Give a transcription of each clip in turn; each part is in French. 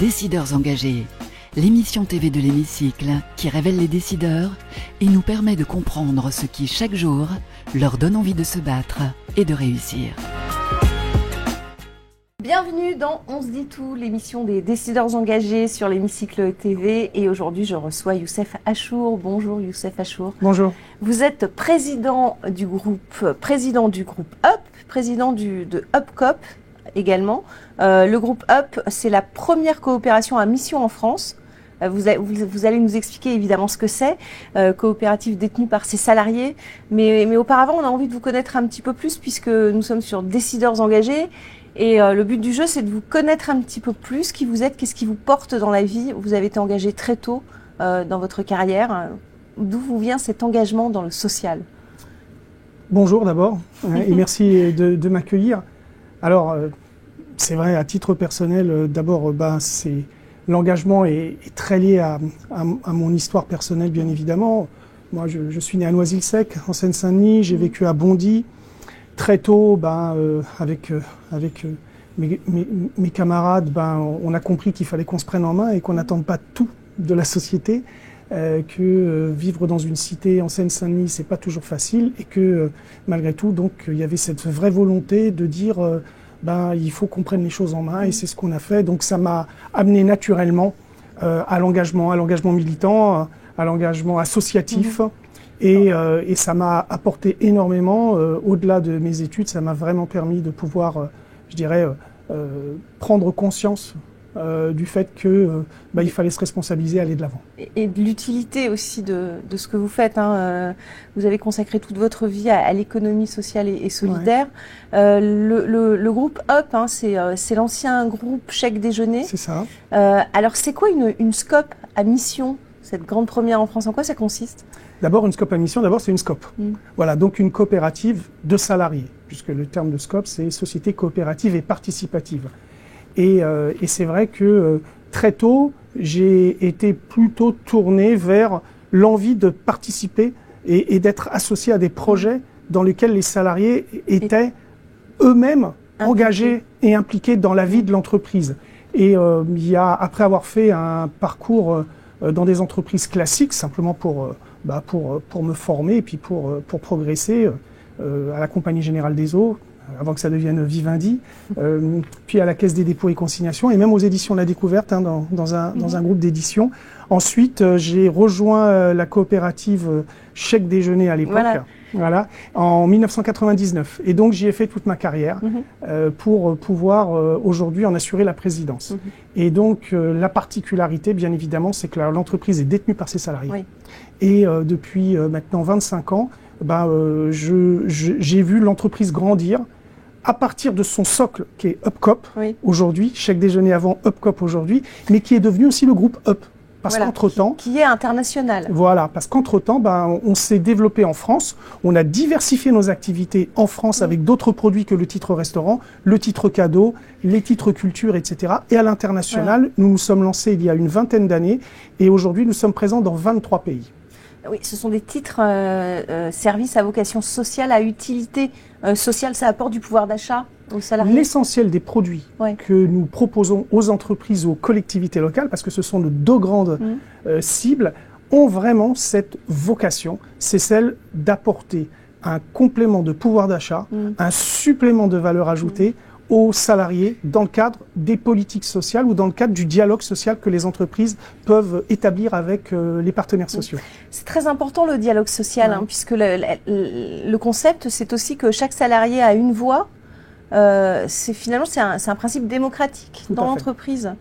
Décideurs engagés, l'émission TV de l'Hémicycle qui révèle les décideurs et nous permet de comprendre ce qui, chaque jour, leur donne envie de se battre et de réussir. Bienvenue dans On se dit tout, l'émission des décideurs engagés sur l'Hémicycle TV. Et aujourd'hui, je reçois Youssef Achour. Bonjour Youssef Achour. Bonjour. Vous êtes président du groupe UP, président de UpCoop également. Le groupe UP, c'est la première coopération à mission en France. Vous allez nous expliquer évidemment ce que c'est, coopérative détenue par ses salariés. Mais auparavant, on a envie de vous connaître un petit peu plus puisque nous sommes sur décideurs engagés. Et le but du jeu, c'est de vous connaître un petit peu plus, qui vous êtes, qu'est-ce qui vous porte dans la vie. Vous avez été engagé très tôt dans votre carrière. D'où vous vient cet engagement dans le social? Bonjour d'abord, et merci de m'accueillir. Alors, c'est vrai, à titre personnel, d'abord, l'engagement est très lié à mon histoire personnelle, bien évidemment. Moi, je suis né à Noisy-le-Sec, en Seine-Saint-Denis. J'ai vécu à Bondy. Très tôt, avec mes camarades, on a compris qu'il fallait qu'on se prenne en main et qu'on n'attende pas tout de la société, que vivre dans une cité en Seine-Saint-Denis, c'est pas toujours facile, et que malgré tout, donc, il y avait cette vraie volonté de dire, il faut qu'on prenne les choses en main, et c'est ce qu'on a fait. Donc ça m'a amené naturellement à l'engagement militant, à l'engagement associatif. Et ça m'a apporté énormément, au-delà de mes études, ça m'a vraiment permis de pouvoir, prendre conscience du fait que il fallait se responsabiliser, aller de l'avant. Et de l'utilité aussi de ce que vous faites. Vous avez consacré toute votre vie à l'économie sociale et solidaire. Ouais. Le groupe UP, c'est l'ancien groupe Chèque Déjeuner. C'est ça. Alors c'est quoi une SCOP à mission, cette grande première en France? En quoi ça consiste? D'abord, une SCOP à mission, c'est une SCOP. Voilà, donc une coopérative de salariés, puisque le terme de SCOP, c'est Société coopérative et participative. Et c'est vrai que très tôt, j'ai été plutôt tourné vers l'envie de participer et d'être associé à des projets dans lesquels les salariés étaient eux-mêmes engagés et impliqués dans la vie de l'entreprise. Et après avoir fait un parcours dans des entreprises classiques, simplement pour me former et puis pour progresser à la Compagnie Générale des Eaux, avant que ça devienne Vivendi, puis à la Caisse des dépôts et consignations, et même aux éditions La Découverte, dans un groupe d'édition. Ensuite, j'ai rejoint la coopérative Chèque Déjeuner à l'époque, voilà, en 1999. Et donc, j'y ai fait toute ma carrière pour pouvoir aujourd'hui en assurer la présidence. Et donc, la particularité, bien évidemment, c'est que l'entreprise est détenue par ses salariés. Oui. Et depuis maintenant 25 ans, j'ai vu l'entreprise grandir à partir de son socle qui est UpCoop aujourd'hui, Chèque Déjeuner avant, UpCoop aujourd'hui, mais qui est devenu aussi le groupe UP. Parce qu'entre-temps... Qui est international. Voilà, parce qu'entre-temps, on s'est développé en France, on a diversifié nos activités en France avec d'autres produits que le titre restaurant, le titre cadeau, les titres culture, etc. Et à l'international, nous nous sommes lancés il y a une vingtaine d'années, et aujourd'hui, nous sommes présents dans 23 pays. Oui, ce sont des titres services à vocation sociale, à utilité sociale, ça apporte du pouvoir d'achat aux salariés. L'essentiel des produits que nous proposons aux entreprises, aux collectivités locales, parce que ce sont nos deux grandes cibles, ont vraiment cette vocation, c'est celle d'apporter un complément de pouvoir d'achat, un supplément de valeur ajoutée aux salariés dans le cadre des politiques sociales ou dans le cadre du dialogue social que les entreprises peuvent établir avec les partenaires sociaux. C'est très important le dialogue social, puisque le concept, c'est aussi que chaque salarié a une voix. C'est un principe démocratique dans l'entreprise.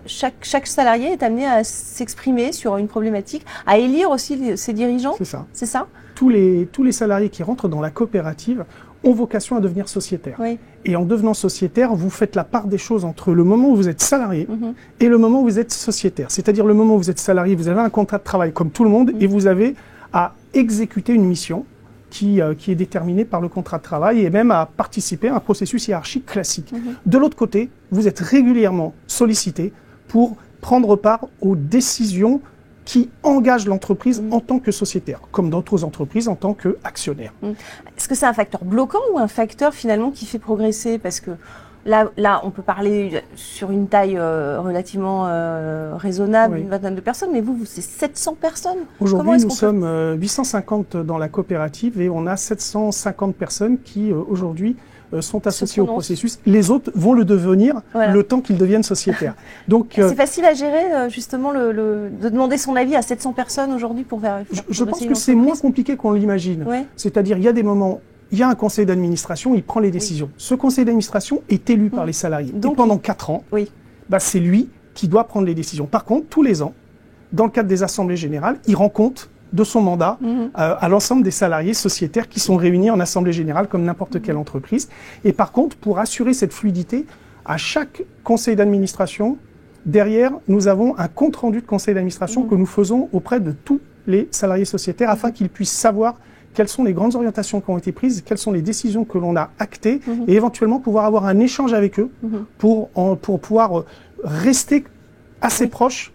Chaque salarié est amené à s'exprimer sur une problématique, à élire aussi ses dirigeants. C'est ça. C'est ça. Tous les salariés qui rentrent dans la coopérative ont vocation à devenir sociétaires. Oui. Et en devenant sociétaire, vous faites la part des choses entre le moment où vous êtes salarié et le moment où vous êtes sociétaire. C'est-à-dire le moment où vous êtes salarié, vous avez un contrat de travail comme tout le monde et vous avez à exécuter une mission qui est déterminée par le contrat de travail et même à participer à un processus hiérarchique classique. De l'autre côté, vous êtes régulièrement sollicité pour prendre part aux décisions qui engage l'entreprise en tant que sociétaire, comme d'autres entreprises en tant qu'actionnaire. Est-ce que c'est un facteur bloquant ou un facteur finalement qui fait progresser? Parce que Là, on peut parler sur une taille relativement raisonnable, une vingtaine de personnes, mais vous c'est 700 personnes. Aujourd'hui, nous sommes 850 dans la coopérative et on a 750 personnes qui, aujourd'hui, sont associés au processus. Les autres vont le devenir le temps qu'ils deviennent sociétaires. Donc, c'est facile à gérer, justement, de demander son avis à 700 personnes aujourd'hui pour faire. Je pense que c'est moins compliqué qu'on l'imagine. Ouais. C'est-à-dire, il y a des moments, il y a un conseil d'administration, il prend les décisions. Oui. Ce conseil d'administration est élu par les salariés. Donc, et pendant 4 ans, c'est lui qui doit prendre les décisions. Par contre, tous les ans, dans le cadre des assemblées générales, il rend compte de son mandat à l'ensemble des salariés sociétaires qui sont réunis en assemblée générale comme n'importe quelle entreprise. Et par contre, pour assurer cette fluidité, à chaque conseil d'administration, derrière, nous avons un compte-rendu de conseil d'administration que nous faisons auprès de tous les salariés sociétaires afin qu'ils puissent savoir quelles sont les grandes orientations qui ont été prises, quelles sont les décisions que l'on a actées et éventuellement pouvoir avoir un échange avec eux pour pouvoir rester assez proches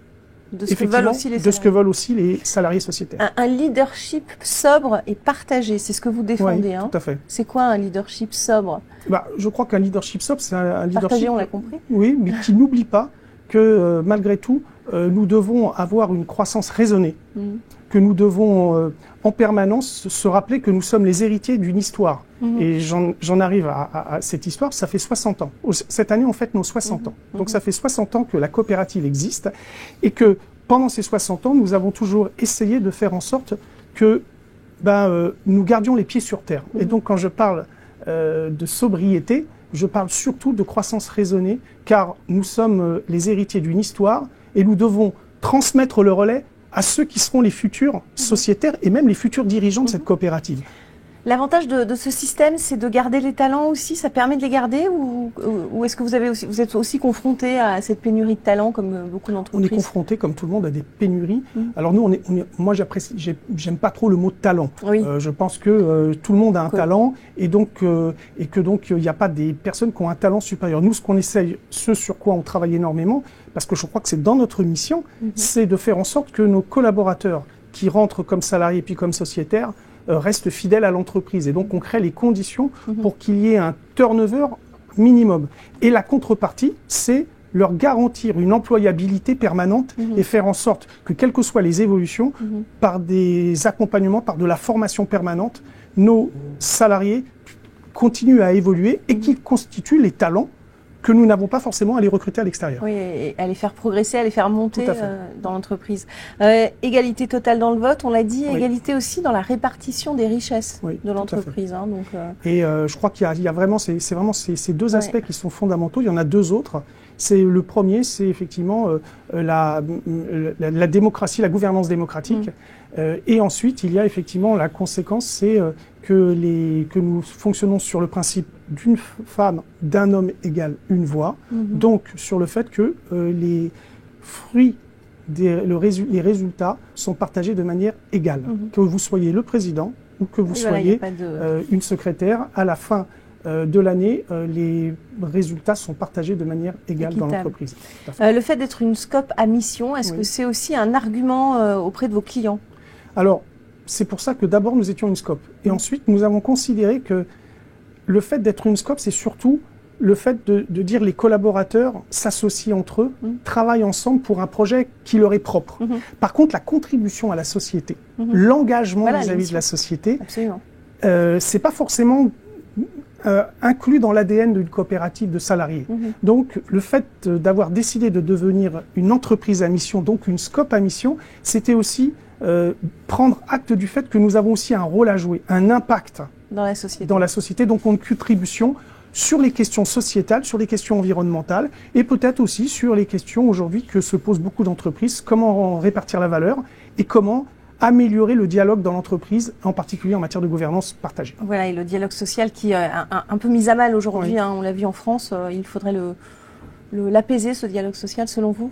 de ce que veulent aussi les salariés sociétaires. Un leadership sobre et partagé, c'est ce que vous défendez. Oui, tout à fait. C'est quoi un leadership sobre? Je crois qu'un leadership sobre, c'est un leadership... Partagé, on l'a compris. Oui, mais qui n'oublie pas que malgré tout, nous devons avoir une croissance raisonnée, que nous devons en permanence se rappeler que nous sommes les héritiers d'une histoire. Et j'en arrive à cette histoire, ça fait 60 ans. Cette année, on fête nos 60 ans. Donc ça fait 60 ans que la coopérative existe et que pendant ces 60 ans, nous avons toujours essayé de faire en sorte que nous gardions les pieds sur terre. Et donc quand je parle de sobriété, je parle surtout de croissance raisonnée, car nous sommes les héritiers d'une histoire et nous devons transmettre le relais à ceux qui seront les futurs sociétaires et même les futurs dirigeants de cette coopérative. L'avantage de ce système, c'est de garder les talents aussi. Ça permet de les garder ou est-ce que vous êtes aussi confronté à cette pénurie de talents comme beaucoup d'entreprises? On est confronté, comme tout le monde, à des pénuries. Alors nous, moi, j'aime pas trop le mot talent. Oui. Je pense que tout le monde a un talent et que donc il n'y a pas des personnes qui ont un talent supérieur. Nous, ce qu'on essaye, ce sur quoi on travaille énormément, parce que je crois que c'est dans notre mission, c'est de faire en sorte que nos collaborateurs qui rentrent comme salariés puis comme sociétaires restent fidèles à l'entreprise. Et donc, on crée les conditions pour qu'il y ait un turnover minimum. Et la contrepartie, c'est leur garantir une employabilité permanente et faire en sorte que, quelles que soient les évolutions, par des accompagnements, par de la formation permanente, nos salariés continuent à évoluer et qu'ils constituent les talents que nous n'avons pas forcément à les recruter à l'extérieur. Oui, et à les faire progresser, à les faire monter dans l'entreprise. Égalité totale dans le vote, on l'a dit, égalité aussi dans la répartition des richesses de l'entreprise. Et je crois qu'il y a vraiment, c'est vraiment ces deux aspects qui sont fondamentaux. Il y en a deux autres. Le premier, c'est effectivement la démocratie, la gouvernance démocratique. Et ensuite, il y a effectivement la conséquence, c'est que nous fonctionnons sur le principe d'une femme, d'un homme égale une voix. Donc, sur le fait que les fruits, les résultats sont partagés de manière égale. Que vous soyez le président ou que vous soyez une secrétaire, à la fin de l'année, les résultats sont partagés de manière égale dans l'entreprise. Le fait d'être une SCOP à mission, est-ce que c'est aussi un argument auprès de vos clients? Alors, c'est pour ça que d'abord nous étions une SCOP. Et ensuite, nous avons considéré que le fait d'être une SCOP, c'est surtout le fait de dire les collaborateurs s'associent entre eux, travaillent ensemble pour un projet qui leur est propre. Par contre, la contribution à la société, l'engagement vis-à-vis de la société, c'est pas forcément inclus dans l'ADN d'une coopérative de salariés. Donc, le fait d'avoir décidé de devenir une entreprise à mission, donc une SCOP à mission, c'était aussi prendre acte du fait que nous avons aussi un rôle à jouer, un impact dans la société, donc une contribution sur les questions sociétales, sur les questions environnementales et peut-être aussi sur les questions aujourd'hui que se posent beaucoup d'entreprises, comment répartir la valeur et comment améliorer le dialogue dans l'entreprise, en particulier en matière de gouvernance partagée. Voilà, et le dialogue social qui est un peu mis à mal aujourd'hui, on l'a vu en France, il faudrait l'apaiser, ce dialogue social, selon vous?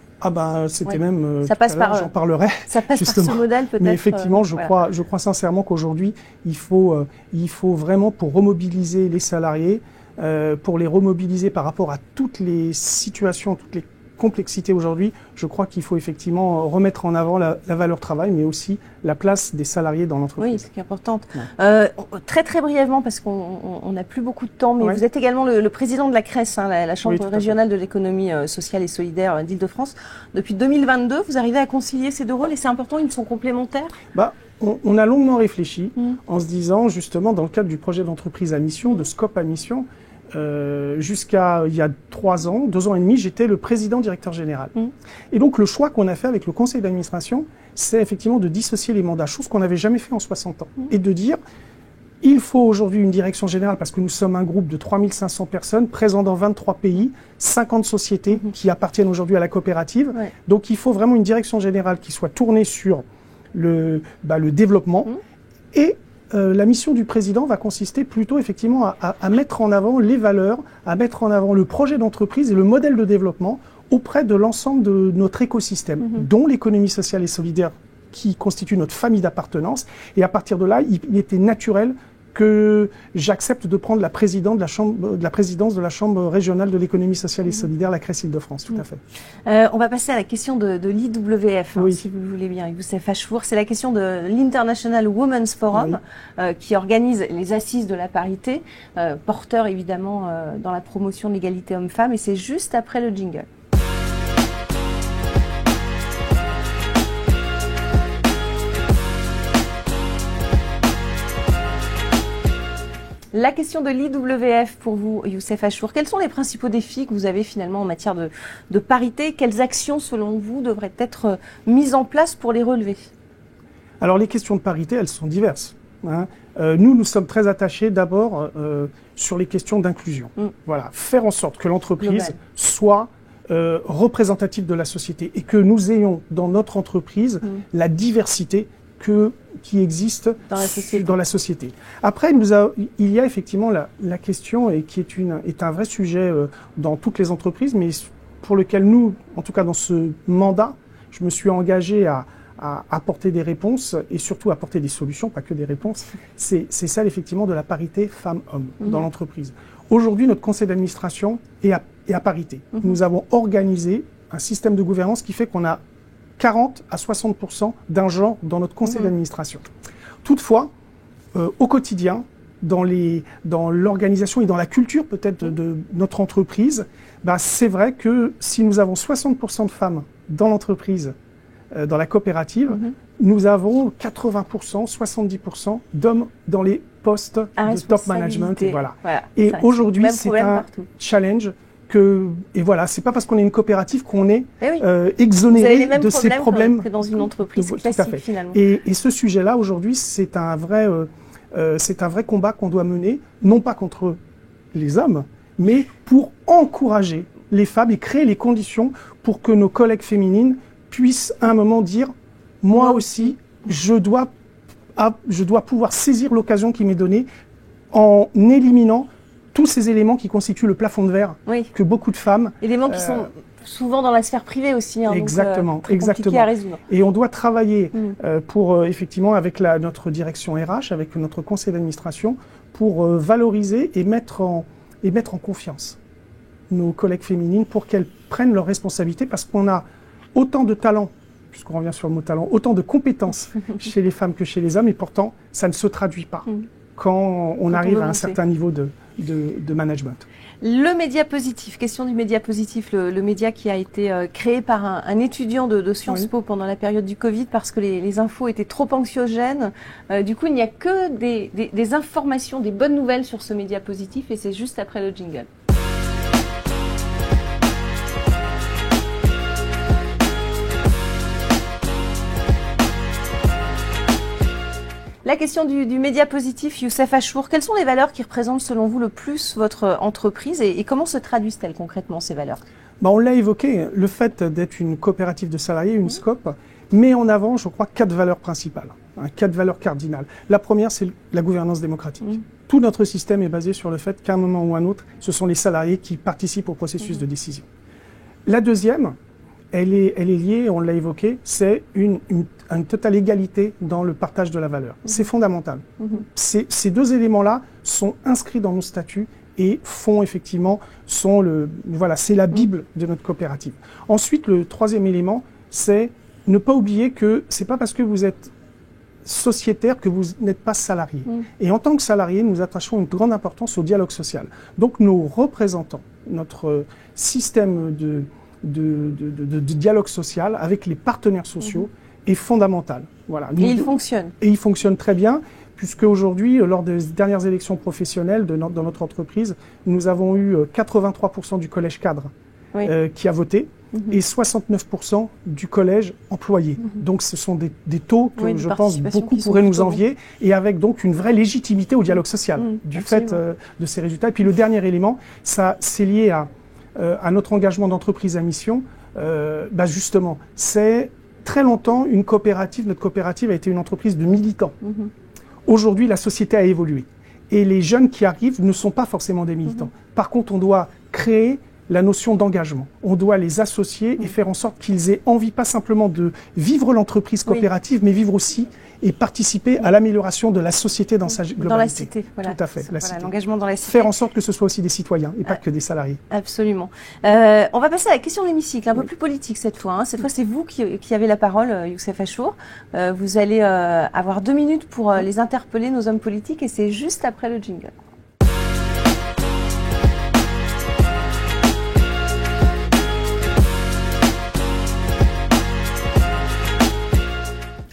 C'était même, ça passe par, j'en parlerai. Ça passe justement. Par ce modèle peut-être. Mais effectivement, je crois sincèrement qu'aujourd'hui, il faut vraiment, pour remobiliser les salariés, pour les remobiliser par rapport à toutes les situations, toutes les complexité aujourd'hui, je crois qu'il faut effectivement remettre en avant la valeur travail, mais aussi la place des salariés dans l'entreprise. Oui, c'est important. Très très brièvement, parce qu'on n'a plus beaucoup de temps, mais vous êtes également le président de la CRES, hein, la Chambre régionale de l'économie sociale et solidaire d'Île-de-France. Depuis 2022, vous arrivez à concilier ces deux rôles et c'est important, ils sont complémentaires? On a longuement réfléchi en se disant justement dans le cadre du projet d'entreprise à mission, de Scope à mission, jusqu'à il y a 2 ans et demi, j'étais le président directeur général. Et donc le choix qu'on a fait avec le conseil d'administration, c'est effectivement de dissocier les mandats, chose qu'on n'avait jamais fait en 60 ans, et de dire il faut aujourd'hui une direction générale parce que nous sommes un groupe de 3500 personnes présents dans 23 pays, 50 sociétés qui appartiennent aujourd'hui à la coopérative. Donc il faut vraiment une direction générale qui soit tournée sur le développement et la mission du président va consister plutôt effectivement à mettre en avant les valeurs, à mettre en avant le projet d'entreprise et le modèle de développement auprès de l'ensemble de notre écosystème, dont l'économie sociale et solidaire qui constitue notre famille d'appartenance. Et à partir de là, il était naturel que j'accepte de prendre la présidence de la Chambre régionale de l'économie sociale et solidaire, la CRES Île-de-France, tout à fait. On va passer à la question de l'IWF, si vous le voulez bien, Youssef Achour. C'est la question de l'International Women's Forum, qui organise les assises de la parité, porteur évidemment dans la promotion de l'égalité homme-femme, et c'est juste après le jingle. La question de l'IWF pour vous, Youssef Achour. Quels sont les principaux défis que vous avez finalement en matière de parité? Quelles actions, selon vous, devraient être mises en place pour les relever? Alors, les questions de parité, elles sont diverses. Nous sommes très attachés d'abord sur les questions d'inclusion. Voilà, faire en sorte que l'entreprise soit représentative de la société et que nous ayons dans notre entreprise la diversité qui existe dans la société. Après, il y a effectivement la question, et qui est un vrai sujet dans toutes les entreprises, mais pour lequel nous, en tout cas dans ce mandat, je me suis engagé à apporter des réponses et surtout apporter des solutions, pas que des réponses. C'est celle effectivement de la parité femmes-hommes dans l'entreprise. Aujourd'hui, notre conseil d'administration est à parité. Nous avons organisé un système de gouvernance qui fait qu'on a 40 à 60% d'un genre dans notre conseil d'administration. Toutefois, au quotidien, dans l'organisation et dans la culture peut-être de notre entreprise, c'est vrai que si nous avons 60% de femmes dans l'entreprise, dans la coopérative, nous avons 80%, 70% d'hommes dans les postes de top management. Et aujourd'hui, c'est un challenge. Et voilà, c'est pas parce qu'on est une coopérative qu'on est exonéré de ces problèmes que dans une entreprise classique, finalement. Et ce sujet-là, aujourd'hui, c'est un vrai combat qu'on doit mener, non pas contre les hommes, mais pour encourager les femmes et créer les conditions pour que nos collègues féminines puissent à un moment dire « moi aussi, je dois pouvoir saisir l'occasion qui m'est donnée en éliminant tous ces éléments qui constituent le plafond de verre que beaucoup de femmes... Éléments qui sont souvent dans la sphère privée aussi, exactement, donc très compliqués à résoudre. Et on doit travailler pour, effectivement, avec notre direction RH, avec notre conseil d'administration, pour valoriser et mettre en confiance nos collègues féminines pour qu'elles prennent leurs responsabilités, parce qu'on a autant de talents, puisqu'on revient sur le mot talent, autant de compétences chez les femmes que chez les hommes, et pourtant, ça ne se traduit pas quand on arrive à un certain niveau de management. Le média positif, question du média positif, le média qui a été créé par un étudiant de Sciences Po pendant la période du Covid parce que les infos étaient trop anxiogènes. Du coup, il n'y a que des informations, des bonnes nouvelles sur ce média positif, et c'est juste après le jingle. La question du média positif, Youssef Achour, quelles sont les valeurs qui représentent selon vous le plus votre entreprise et comment se traduisent-elles concrètement ces valeurs? On l'a évoqué, le fait d'être une coopérative de salariés, une SCOP, met en avant, je crois, 4 valeurs principales, 4 valeurs cardinales. La première, c'est la gouvernance démocratique. Tout notre système est basé sur le fait qu'à un moment ou à un autre, ce sont les salariés qui participent au processus de décision. La deuxième, elle est liée, on l'a évoqué, c'est une totale égalité dans le partage de la valeur. C'est fondamental. Ces 2 éléments-là sont inscrits dans nos statuts et font effectivement, c'est la Bible de notre coopérative. Ensuite, le troisième élément, c'est ne pas oublier que c'est pas parce que vous êtes sociétaire que vous n'êtes pas salarié. Et en tant que salarié, nous attachons une grande importance au dialogue social. Donc nos représentants, notre système de dialogue social avec les partenaires sociaux est fondamental. Voilà. Et il fonctionne. Et il fonctionne très bien, puisque aujourd'hui, lors des dernières élections professionnelles dans notre entreprise, nous avons eu 83% du collège cadre qui a voté et 69% du collège employé. Donc ce sont des taux que je pense beaucoup pourraient nous envier, et avec donc une vraie légitimité au dialogue social du fait de ces résultats. Et puis le dernier élément, c'est lié à notre engagement d'entreprise à mission. Justement, c'est très longtemps notre coopérative a été une entreprise de militants. Aujourd'hui, la société a évolué. Et les jeunes qui arrivent ne sont pas forcément des militants. Par contre, on doit créer la notion d'engagement. On doit les associer et faire en sorte qu'ils aient envie, pas simplement de vivre l'entreprise coopérative, mais vivre aussi et participer à l'amélioration de la société dans sa globalité. Dans la cité, voilà. Tout à fait. L'engagement dans la cité. Faire en sorte que ce soit aussi des citoyens et pas que des salariés. Absolument. On va passer à la question de l'hémicycle, un peu plus politique cette fois. Cette fois, c'est vous qui avez la parole, Youssef Achour. Vous allez avoir 2 minutes pour les interpeller, nos hommes politiques, et c'est juste après le jingle.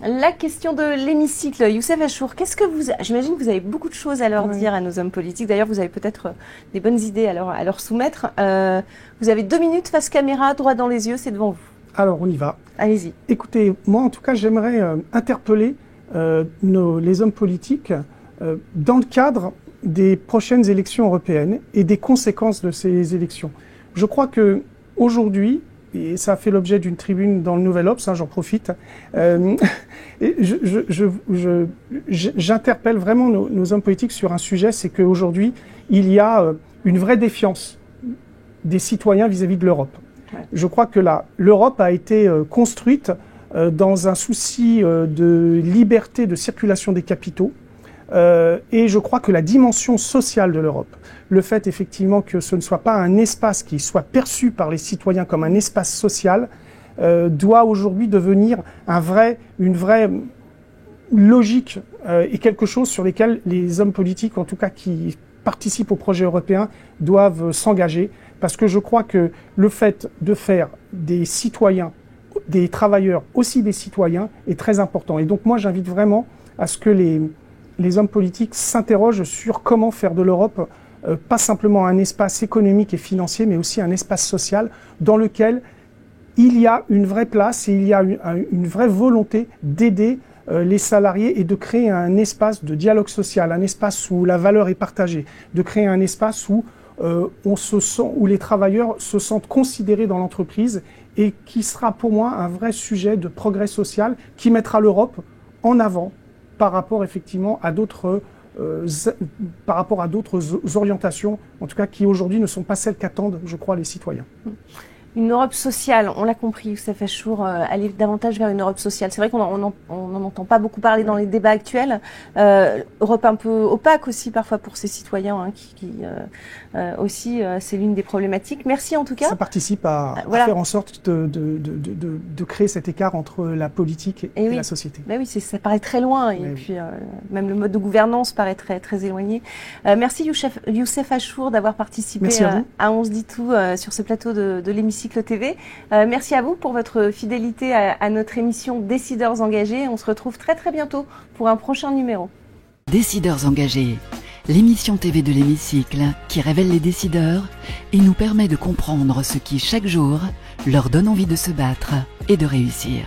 La question de l'hémicycle, Youssef Achour, j'imagine que vous avez beaucoup de choses à leur dire à nos hommes politiques. D'ailleurs, vous avez peut-être des bonnes idées à leur soumettre. Vous avez 2 minutes face caméra, droit dans les yeux, c'est devant vous. Alors, on y va. Allez-y. Écoutez, moi, en tout cas, j'aimerais interpeller les hommes politiques dans le cadre des prochaines élections européennes et des conséquences de ces élections. Je crois que aujourd'hui, et ça a fait l'objet d'une tribune dans le Nouvel Obs, j'en profite. J'interpelle vraiment nos hommes politiques sur un sujet, c'est qu'aujourd'hui, il y a une vraie défiance des citoyens vis-à-vis de l'Europe. Je crois que l'Europe a été construite dans un souci de liberté de circulation des capitaux. Et je crois que la dimension sociale de l'Europe, le fait effectivement que ce ne soit pas un espace qui soit perçu par les citoyens comme un espace social, doit aujourd'hui devenir une vraie logique et quelque chose sur lesquels les hommes politiques, en tout cas qui participent au projet européen, doivent s'engager. Parce que je crois que le fait de faire des citoyens, des travailleurs, aussi des citoyens, est très important. Et donc moi, j'invite vraiment à ce que les hommes politiques s'interrogent sur comment faire de l'Europe pas simplement un espace économique et financier, mais aussi un espace social dans lequel il y a une vraie place et il y a une vraie volonté d'aider les salariés et de créer un espace de dialogue social, un espace où la valeur est partagée, de créer un espace où où les travailleurs se sentent considérés dans l'entreprise et qui sera pour moi un vrai sujet de progrès social qui mettra l'Europe en avant par rapport effectivement à d'autres orientations, en tout cas qui aujourd'hui ne sont pas celles qu'attendent, je crois, les citoyens. Une Europe sociale, on l'a compris, Youssef Achour, aller davantage vers une Europe sociale. C'est vrai qu'on n'en entend pas beaucoup parler dans les débats actuels. Europe un peu opaque aussi parfois pour ces citoyens, aussi, c'est l'une des problématiques. Merci en tout cas. Ça participe à faire en sorte de créer cet écart entre la politique et la société. Ben oui, ça paraît très loin et puis même le mode de gouvernance paraît très, très éloigné. Merci Youssef Achour d'avoir participé à On se dit tout sur ce plateau de l'émission TV. Merci à vous pour votre fidélité à notre émission Décideurs engagés. On se retrouve très très bientôt pour un prochain numéro. Décideurs engagés, l'émission TV de l'hémicycle qui révèle les décideurs et nous permet de comprendre ce qui chaque jour leur donne envie de se battre et de réussir.